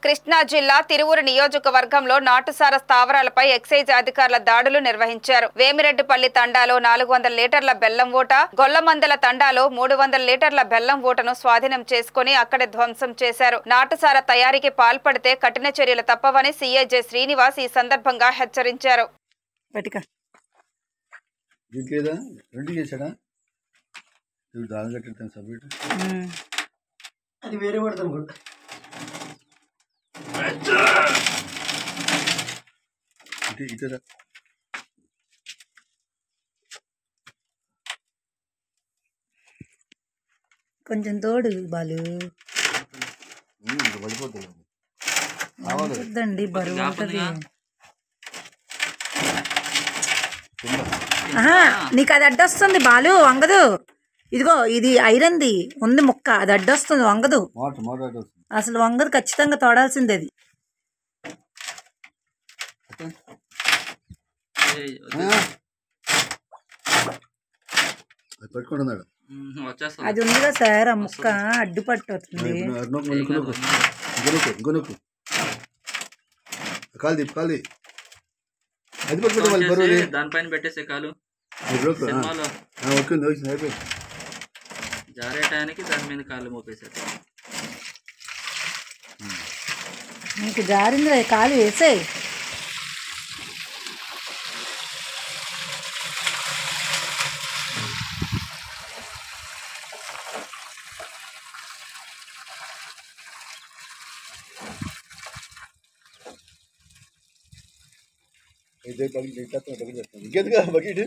కృష్ణా జిల్లా తిరువురు నియోజకవర్గంలో నాటుసార స్థావరాలపై ఎక్సైజ్ అధికారుల దాడులు నిర్వహించారు. వేమిరెడ్డిపల్లి తండాలో 400 లీటర్ల బెల్లం ఊట, గొల్లమందల తండాలో 300 లీటర్ల బెల్లం ఊటను స్వాధీనం చేసుకుని అక్కడే ధ్వంసం చేశారు. నాటుసార తయారీకి పాల్పడితే కఠిన చర్యలు తప్పవని సీఐ జె శ్రీనివాస్ ఈ సందర్భంగా హెచ్చరించారు. కొంచెం తోడు బాలు పడిపోతుందండి, బరువు ఉంటుంది. నీకు అది అడ్డొస్తుంది బాలు, వంగదు. ఇదిగో ఇది ఐరన్ది ఉంది ముక్క, అది అడ్డొస్తుంది, వంగదు. అసలు వంగదు, ఖచ్చితంగా తోడాల్సింది అది. అది ఉందిగా సార్, ఆ ముక్క అడ్డుపట్టుతుంది. దానిపైన పెట్టేసే కాలు జారేటానికి దాని మీద కాళ్ళు మోపేశారు. నీకు జారింది కాలు వేసేయి. ఇదే బకెట్